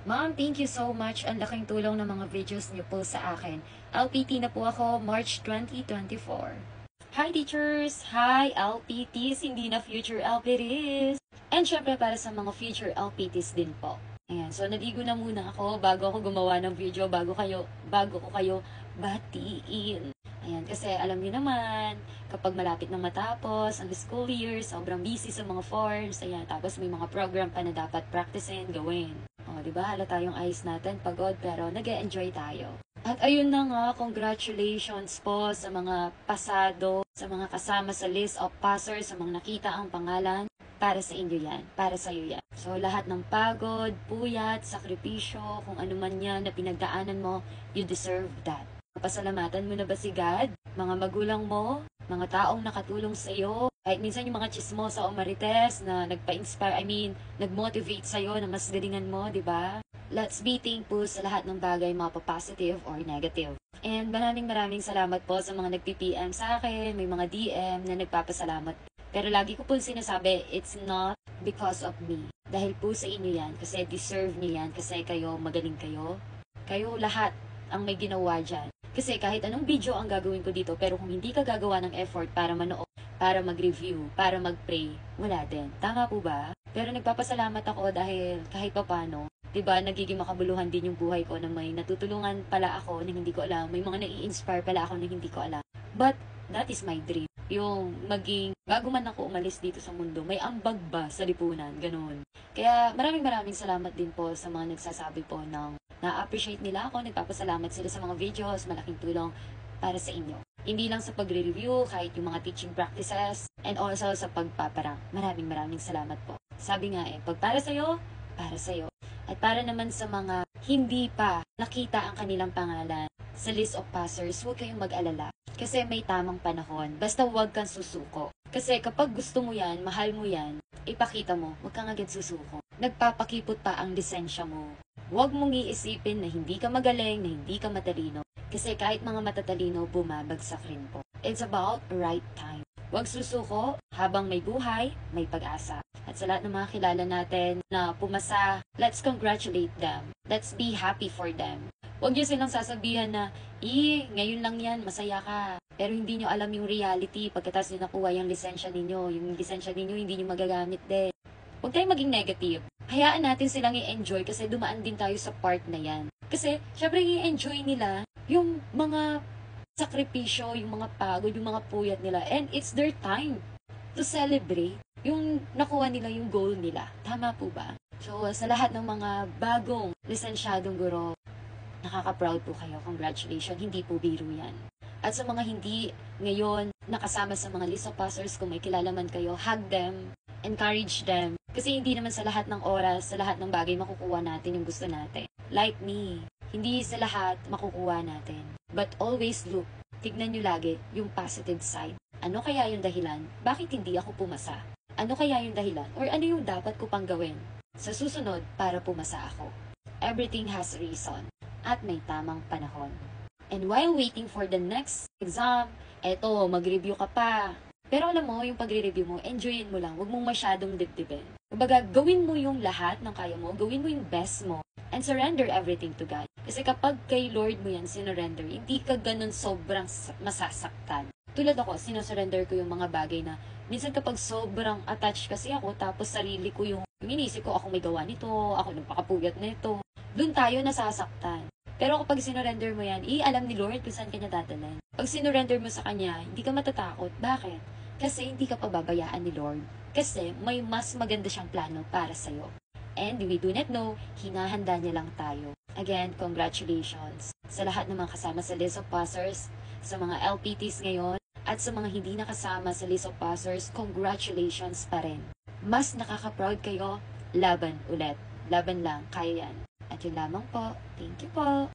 Ma'am, thank you so much. Ang laking tulong ng mga videos niyo po sa akin. LPT na po ako, March 2024. Hi teachers! Hi LPTs! Hindi na future LPTs! And syempre para sa mga future LPTs din po. Ayan, so naligo na muna ako bago ako gumawa ng video, bago ko kayo batiin. Ayan, kasi alam niyo naman, kapag malapit nang matapos ang school year, sobrang busy sa mga forms, ayan, tapos may mga program pa na dapat practicein, gawin. O, di ba? Halata yung eyes natin, pagod, pero nag-e-enjoy tayo. At ayun na nga, congratulations po sa mga pasado, sa mga kasama sa list of passers, sa mga nakita ang pangalan. Para sa inyo yan, para sa iyo yan. So, lahat ng pagod, puyat, sakripisyo, kung ano man yan na pinagdaanan mo, you deserve that. Pasalamatan mo na ba si God? Mga magulang mo? Mga taong nakatulong sa iyo? Kahit minsan yung mga chismosa o marites na nagpa-inspire, nag-motivate sa iyo na mas galingan mo, di ba? Let's be thankful sa lahat ng bagay, positive or negative. And maraming salamat po sa mga nagpi-PM sa akin, may mga DM na nagpapasalamat. Pero lagi ko po sinasabi, it's not because of me. Dahil po sa inyo yan, kasi deserve niyo yan, kasi kayo, magaling kayo. Kayo lahat ang may ginawa dyan. Kasi kahit anong video ang gagawin ko dito, pero kung hindi ka gagawa ng effort para manood, para mag-review, para mag-pray, wala din. Tama po ba? Pero nagpapasalamat ako dahil kahit papano, diba, nagiging makabuluhan din yung buhay ko na may natutulungan pala ako na hindi ko alam. May mga nai-inspire pala ako na hindi ko alam. But, that is my dream. Yung maging, bago man ako umalis dito sa mundo, may ambag ba sa lipunan, ganun. Kaya maraming salamat din po sa mga nagsasabi po ng na-appreciate nila ako, nagpapasalamat sila sa mga videos, malaking tulong para sa inyo. Hindi lang sa pagre-review, kahit yung mga teaching practices, and also sa pagpaparang. Maraming salamat po. Sabi nga pag para sa'yo, para sa'yo. At para naman sa mga hindi pa nakita ang kanilang pangalan sa list of passers, huwag kayong mag-alala. Kasi may tamang panahon. Basta huwag kang susuko. Kasi kapag gusto mo yan, mahal mo yan, ipakita mo, huwag kang agad susuko. Nagpapakipot pa ang lisensya mo. Huwag mong iisipin na hindi ka magaling, na hindi ka matalino. Kasi kahit mga matatalino, bumabagsak rin po. It's about right time. Huwag susuko, habang may buhay, may pag-asa. At sa lahat ng mga kilala natin na pumasa, let's congratulate them. Let's be happy for them. Huwag niyo silang sasabihan na, ngayon lang yan, masaya ka. Pero hindi niyo alam yung reality pagkatapos niyo nakuha yung lisensya ninyo. Yung lisensya ninyo, hindi niyo magagamit din. Huwag tayong maging negative. Hayaan natin silang i-enjoy kasi dumaan din tayo sa part na yan. Kasi, syempre i-enjoy nila yung mga sakripisyo, yung mga pagod, yung mga puyat nila. And it's their time to celebrate yung nakuha nila yung goal nila. Tama po ba? So, sa lahat ng mga bagong lisensyadong guro, nakaka-proud po kayo. Congratulations. Hindi po biro yan. At sa mga hindi ngayon nakasama sa mga list of passers, kung may kilala man kayo, hug them, encourage them. Kasi hindi naman sa lahat ng oras, sa lahat ng bagay makukuha natin yung gusto natin. Like me, hindi sa lahat makukuha natin. But always look. Tignan nyo lagi yung positive side. Ano kaya yung dahilan? Bakit hindi ako pumasa? Ano kaya yung dahilan? Or ano yung dapat ko pang gawin sa susunod para pumasa ako? Everything has reason. At may tamang panahon. And while waiting for the next exam, eto, mag-review ka pa. Pero alam mo, yung pagre-review mo, enjoyin mo lang. Huwag mong masyadong dibdibin. Kumbaga, gawin mo yung lahat ng kaya mo. Gawin mo yung best mo. And surrender everything to God. Kasi kapag kay Lord mo yan sinurrender, hindi ka ganun sobrang masasaktan. Tulad ako, sinusurrender ko yung mga bagay na minsan kapag sobrang attached kasi ako, tapos sarili ko yung inisip ko, ako may gawa nito, ako nagpakapuyat nito. Doon tayo nasasaktan. Pero kapag sinurrender mo yan, alam ni Lord kung saan kanya dadalhin. Pag sinurrender mo sa kanya, hindi ka matatakot. Bakit? Kasi hindi ka pababayaan ni Lord. Kasi may mas maganda siyang plano para sa'yo. And we do not know, hinahanda niya lang tayo. Again, congratulations sa lahat ng mga kasama sa list of passers, sa mga LPTs ngayon, at sa mga hindi nakasama sa list of passers, congratulations pa rin. Mas nakaka-proud kayo, laban ulit. Laban lang, kaya yan. At yun lamang po. Thank you po.